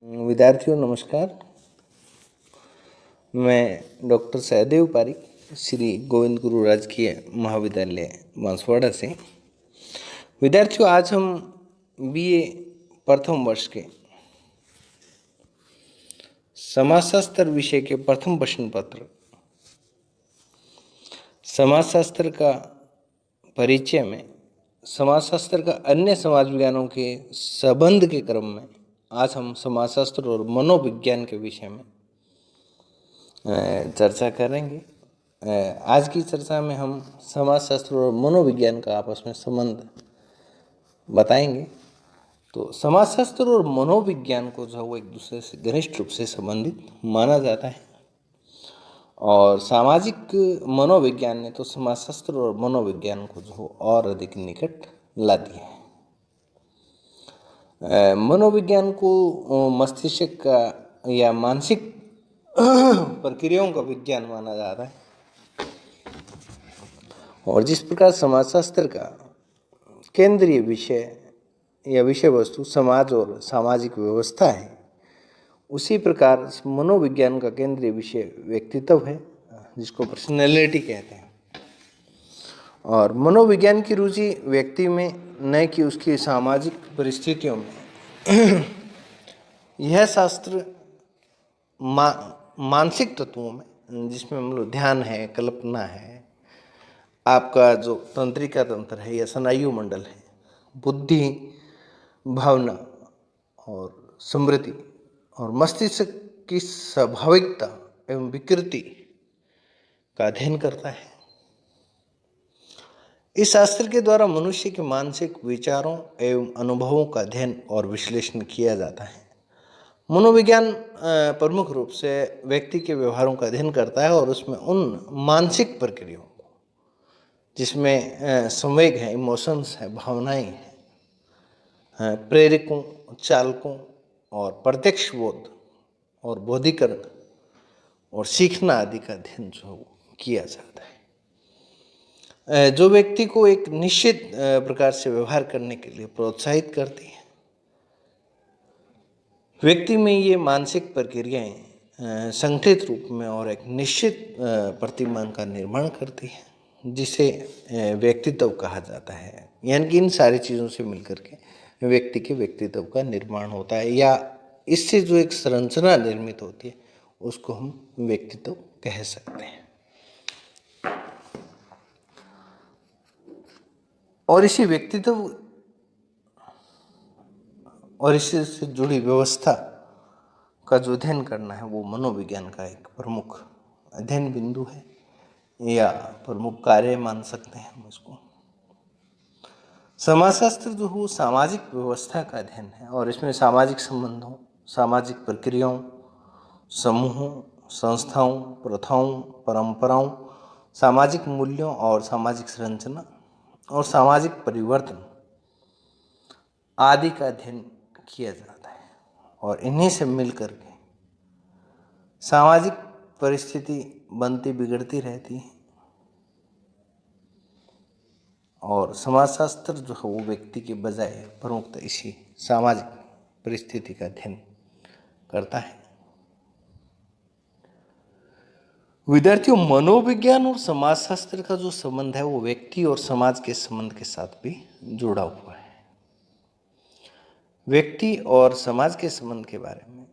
विद्यार्थियों नमस्कार। मैं डॉक्टर सहदेव पारिक श्री गोविंद गुरु राजकीय महाविद्यालय बांसवाड़ा से। विद्यार्थियों आज हम बीए प्रथम वर्ष के समाजशास्त्र विषय के प्रथम प्रश्न पत्र समाजशास्त्र का परिचय में समाजशास्त्र का अन्य समाज विज्ञानों के संबंध के क्रम में आज हम समाजशास्त्र और मनोविज्ञान के विषय में चर्चा करेंगे। आज की चर्चा में हम समाजशास्त्र और मनोविज्ञान का आपस में संबंध बताएंगे। तो समाजशास्त्र और मनोविज्ञान को जो वो एक दूसरे से घनिष्ठ रूप से संबंधित माना जाता है और सामाजिक मनोविज्ञान ने तो समाजशास्त्र और मनोविज्ञान को जो और अधिक निकट ला दिया है। मनोविज्ञान को मस्तिष्क का या मानसिक प्रक्रियाओं का विज्ञान माना जाता है और जिस प्रकार समाजशास्त्र का केंद्रीय विषय या विषय वस्तु समाज और सामाजिक व्यवस्था है, उसी प्रकार मनोविज्ञान का केंद्रीय विषय व्यक्तित्व है जिसको पर्सनैलिटी कहते हैं। और मनोविज्ञान की रुचि व्यक्ति में न कि उसकी सामाजिक परिस्थितियों में यह शास्त्र मानसिक तत्वों में जिसमें मतलब ध्यान है, कल्पना है, आपका जो तंत्रिका तंत्र है या स्नायु मंडल है, बुद्धि, भावना और स्मृति और मस्तिष्क की स्वाभाविकता एवं विकृति का अध्ययन करता है। इस शास्त्र के द्वारा मनुष्य के मानसिक विचारों एवं अनुभवों का अध्ययन और विश्लेषण किया जाता है। मनोविज्ञान प्रमुख रूप से व्यक्ति के व्यवहारों का अध्ययन करता है और उसमें उन मानसिक प्रक्रियाओं को जिसमें संवेग है, इमोशंस है, भावनाएं हैं, प्रेरकों, चालकों और प्रत्यक्ष बोध और बोधीकरण और सीखना आदि का अध्ययन जो किया जाता है, जो व्यक्ति को एक निश्चित प्रकार से व्यवहार करने के लिए प्रोत्साहित करती है। व्यक्ति में ये मानसिक प्रक्रियाएं संगठित रूप में और एक निश्चित प्रतिमान का निर्माण करती है जिसे व्यक्तित्व कहा जाता है। यानी कि इन सारी चीज़ों से मिलकर के व्यक्ति के व्यक्तित्व का निर्माण होता है या इससे जो एक संरचना निर्मित होती है उसको हम व्यक्तित्व कह सकते हैं। और इसी व्यक्तित्व और इससे से जुड़ी व्यवस्था का जो अध्ययन करना है वो मनोविज्ञान का एक प्रमुख अध्ययन बिंदु है या प्रमुख कार्य मान सकते हैं हम इसको। समाजशास्त्र जो हो सामाजिक व्यवस्था का अध्ययन है और इसमें सामाजिक संबंधों, सामाजिक प्रक्रियाओं, समूहों, संस्थाओं, प्रथाओं, परंपराओं, सामाजिक मूल्यों और सामाजिक संरचना और सामाजिक परिवर्तन आदि का अध्ययन किया जाता है और इन्हीं से मिलकर के सामाजिक परिस्थिति बनती बिगड़ती रहती है और समाजशास्त्र जो है वो व्यक्ति के बजाय प्रमुखतः इसी सामाजिक परिस्थिति का अध्ययन करता है। विद्यार्थियों, मनोविज्ञान और समाजशास्त्र का जो संबंध है वो व्यक्ति और समाज के संबंध के साथ भी जुड़ा हुआ है। व्यक्ति और समाज के संबंध के बारे में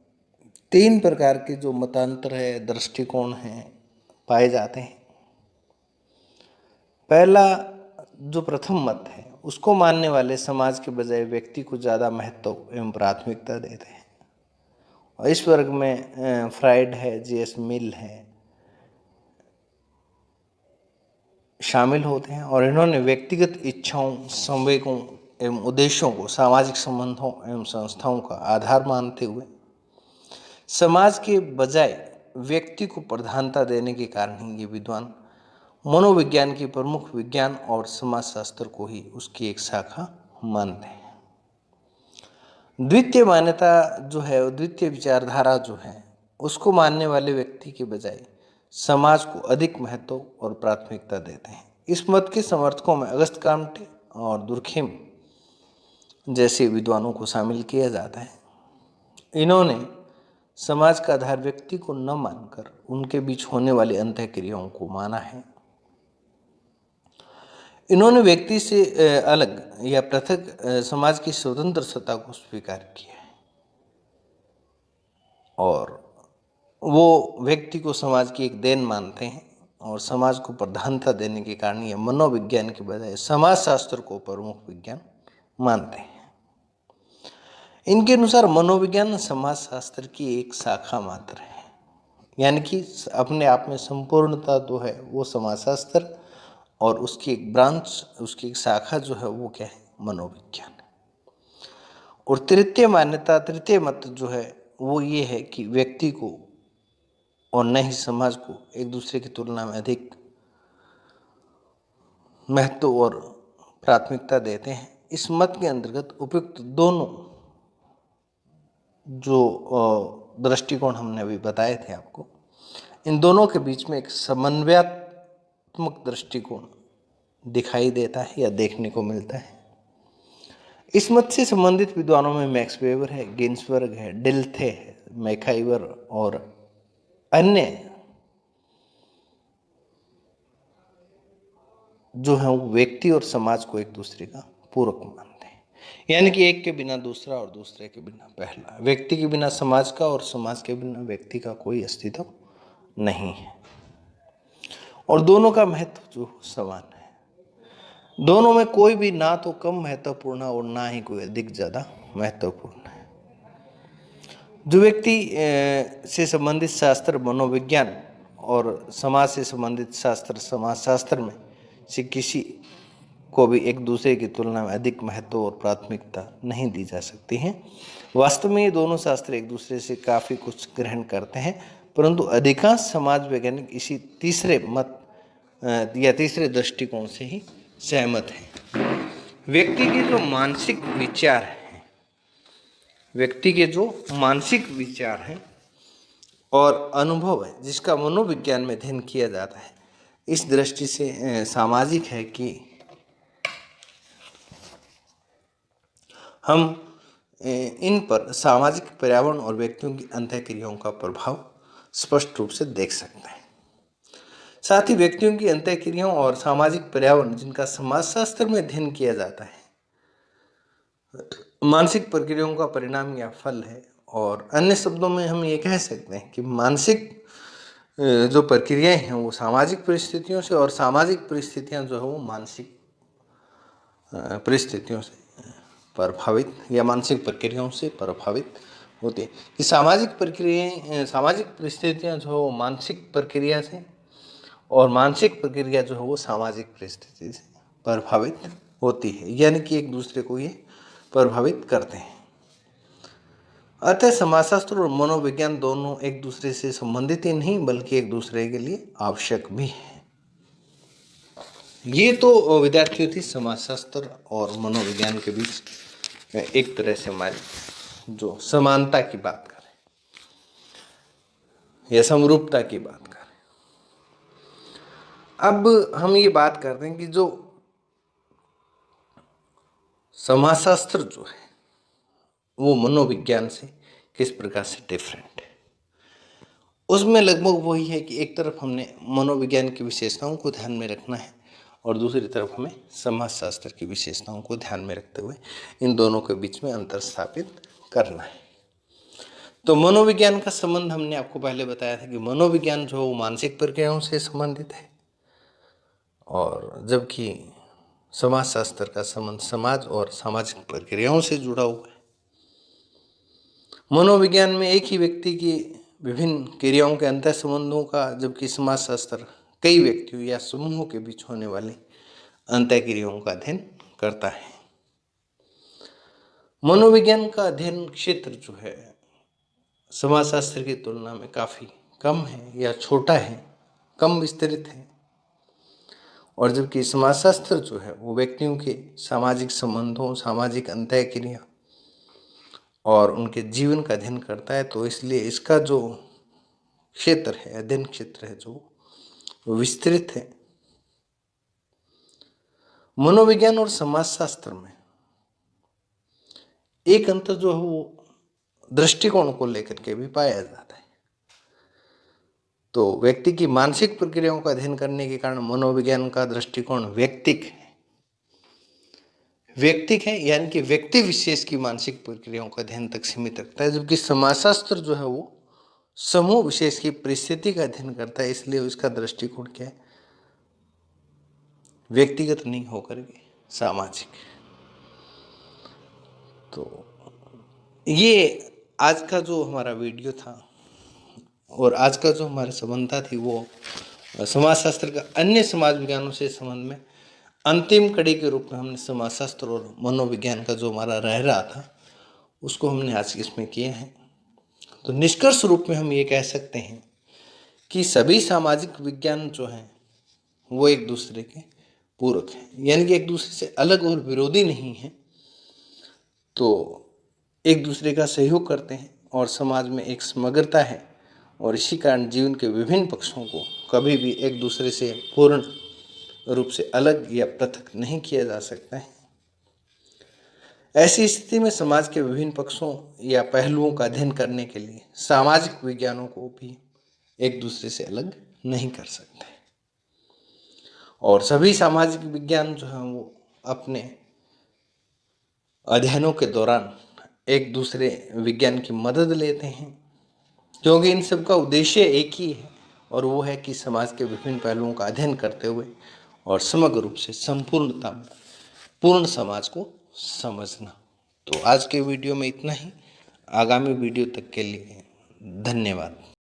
तीन प्रकार के जो मतांतर है, दृष्टिकोण हैं, पाए जाते हैं। पहला जो प्रथम मत है उसको मानने वाले समाज के बजाय व्यक्ति को ज़्यादा महत्व एवं प्राथमिकता देते हैं और इस वर्ग में फ्राइड है, J.S. मिल है, शामिल होते हैं और इन्होंने व्यक्तिगत इच्छाओं, संवेगों एवं उद्देश्यों को सामाजिक संबंधों एवं संस्थाओं का आधार मानते हुए समाज के बजाय व्यक्ति को प्रधानता देने के कारण ही ये विद्वान मनोविज्ञान की प्रमुख विज्ञान और समाजशास्त्र को ही उसकी एक शाखा मानते हैं। द्वितीय मान्यता जो है, द्वितीय विचारधारा जो है, उसको मानने वाले व्यक्ति के बजाय समाज को अधिक महत्व और प्राथमिकता देते हैं। इस मत के समर्थकों में अगस्त काम्टे और दुर्खेम जैसे विद्वानों को शामिल किया जाता है इन्होंने समाज का आधार व्यक्ति को न मानकर उनके बीच होने वाली अंतःक्रियाओं को माना है। इन्होंने व्यक्ति से अलग या पृथक समाज की स्वतंत्र सत्ता को स्वीकार किया है और वो व्यक्ति को समाज की एक देन मानते हैं और समाज को प्रधानता देने के कारण ये मनोविज्ञान के बजाय समाजशास्त्र को प्रमुख विज्ञान मानते हैं। इनके अनुसार मनोविज्ञान समाजशास्त्र की एक शाखा मात्र है, यानी कि अपने आप में संपूर्णता जो है वो समाजशास्त्र और उसकी एक ब्रांच, उसकी एक शाखा जो है वो क्या है, मनोविज्ञान है। और तृतीय मान्यता, तृतीय मत जो है वो ये है कि व्यक्ति को और न ही समाज को एक दूसरे की तुलना में अधिक महत्व और प्राथमिकता देते हैं। इस मत के अंतर्गत उपयुक्त दोनों जो दृष्टिकोण हमने अभी बताए थे आपको, इन दोनों के बीच में एक समन्वयात्मक दृष्टिकोण दिखाई देता है या देखने को मिलता है। इस मत से संबंधित विद्वानों में मैक्स वेबर है, गिन्सबर्ग है, डिल्थे है, मैकाइवर और अन्य जो है वो व्यक्ति और समाज को एक दूसरे का पूरक मानते हैं, यानी कि एक के बिना दूसरा और दूसरे के बिना पहला, व्यक्ति के बिना समाज का और समाज के बिना व्यक्ति का कोई अस्तित्व नहीं है। और दोनों का महत्व जो समान है, दोनों में कोई भी ना तो कम महत्वपूर्ण और ना ही कोई अधिक ज़्यादा महत्वपूर्ण है। जो व्यक्ति से संबंधित शास्त्र मनोविज्ञान और समाज से संबंधित शास्त्र समाजशास्त्र में से किसी को भी एक दूसरे की तुलना में अधिक महत्व और प्राथमिकता नहीं दी जा सकती है। वास्तव में ये दोनों शास्त्र एक दूसरे से काफ़ी कुछ ग्रहण करते हैं, परंतु अधिकांश समाज वैज्ञानिक इसी तीसरे मत या तीसरे दृष्टिकोण से ही सहमत हैं। व्यक्ति के जो मानसिक विचार हैं, व्यक्ति के जो मानसिक विचार हैं और अनुभव है, जिसका मनोविज्ञान में अध्ययन किया जाता है, इस दृष्टि से सामाजिक है कि हम इन पर सामाजिक पर्यावरण और व्यक्तियों की अंतःक्रियाओं का प्रभाव स्पष्ट रूप से देख सकते हैं। साथ ही व्यक्तियों की अंतःक्रियाओं और सामाजिक पर्यावरण जिनका समाजशास्त्र में अध्ययन किया जाता है, मानसिक प्रक्रियाओं का परिणाम या फल है। और अन्य शब्दों में हम ये कह सकते हैं कि मानसिक जो प्रक्रियाएं हैं वो सामाजिक परिस्थितियों से और सामाजिक परिस्थितियां जो है वो मानसिक परिस्थितियों से प्रभावित या मानसिक प्रक्रियाओं से प्रभावित होती है। कि सामाजिक प्रक्रियाएं, सामाजिक परिस्थितियां जो है वो मानसिक प्रक्रिया से और मानसिक प्रक्रिया जो है वो सामाजिक परिस्थिति से प्रभावित होती है, यानी कि एक दूसरे को ये प्रभावित करते हैं। अतः समाजशास्त्र और मनोविज्ञान दोनों एक दूसरे से संबंधित ही नहीं बल्कि एक दूसरे के लिए आवश्यक भी है। ये तो विद्यार्थियों थी समाजशास्त्र और मनोविज्ञान के बीच एक तरह से हमारी जो समानता की बात करें या समरूपता की बात करें। अब हम ये बात करते हैं कि जो समाजशास्त्र जो है वो मनोविज्ञान से किस प्रकार से डिफरेंट है। उसमें लगभग वही है कि एक तरफ हमने मनोविज्ञान की विशेषताओं को ध्यान में रखना है और दूसरी तरफ हमें समाजशास्त्र की विशेषताओं को ध्यान में रखते हुए इन दोनों के बीच में अंतर स्थापित करना है। तो मनोविज्ञान का संबंध हमने आपको पहले बताया था कि मनोविज्ञान जो वो मानसिक प्रक्रियाओं से संबंधित है और जबकि समाजशास्त्र का संबंध समाज और सामाजिक प्रक्रियाओं से जुड़ा हुआ है। मनोविज्ञान में एक ही व्यक्ति की विभिन्न क्रियाओं के अंतर संबंधों का, जबकि समाजशास्त्र कई व्यक्तियों या समूहों के बीच होने वाली अंतःक्रियाओं का अध्ययन करता है। मनोविज्ञान का अध्ययन क्षेत्र जो है समाजशास्त्र की तुलना में काफ़ी कम है या छोटा है, कम विस्तृत है। और जबकि समाजशास्त्र जो है वो व्यक्तियों के सामाजिक संबंधों, सामाजिक अंतःक्रिया और उनके जीवन का अध्ययन करता है, तो इसलिए इसका जो क्षेत्र है, अध्ययन क्षेत्र है, जो विस्तृत है। मनोविज्ञान और समाजशास्त्र में एक अंतर जो है वो दृष्टिकोण को लेकर के भी पाया जाता है। तो व्यक्ति की मानसिक प्रक्रियाओं का अध्ययन करने के कारण मनोविज्ञान का दृष्टिकोण व्यक्तिक है, यानी कि व्यक्ति विशेष की मानसिक प्रक्रियाओं का अध्ययन तक सीमित रखता है, जबकि समाजशास्त्र जो है वो समूह विशेष की परिस्थिति का अध्ययन करता है। इसलिए उसका दृष्टिकोण क्या है, व्यक्तिगत नहीं होकर के सामाजिक। तो ये आज का जो हमारा वीडियो था और आज का जो हमारी समानता थी वो समाजशास्त्र का अन्य समाज विज्ञानों से संबंध में अंतिम कड़ी के रूप में हमने समाजशास्त्र और मनोविज्ञान का जो हमारा रह रहा था उसको हमने आज इसमें किए हैं। तो निष्कर्ष रूप में हम ये कह सकते हैं कि सभी सामाजिक विज्ञान जो हैं वो एक दूसरे के पूरक हैं, यानी कि एक दूसरे से अलग और विरोधी नहीं हैं, तो एक दूसरे का सहयोग करते हैं और समाज में एक समग्रता है। और इसी कारण जीवन के विभिन्न पक्षों को कभी भी एक दूसरे से पूर्ण रूप से अलग या पृथक नहीं किया जा सकता है। ऐसी स्थिति में समाज के विभिन्न पक्षों या पहलुओं का अध्ययन करने के लिए सामाजिक विज्ञानों को भी एक दूसरे से अलग नहीं कर सकते। और सभी सामाजिक विज्ञान जो हैं वो अपने अध्ययनों के दौरान एक दूसरे विज्ञान की मदद लेते हैं, क्योंकि इन सब का उद्देश्य एक ही है और वो है कि समाज के विभिन्न पहलुओं का अध्ययन करते हुए और समग्र रूप से संपूर्णता में पूर्ण समाज को समझना। तो आज के वीडियो में इतना ही। आगामी वीडियो तक के लिए धन्यवाद।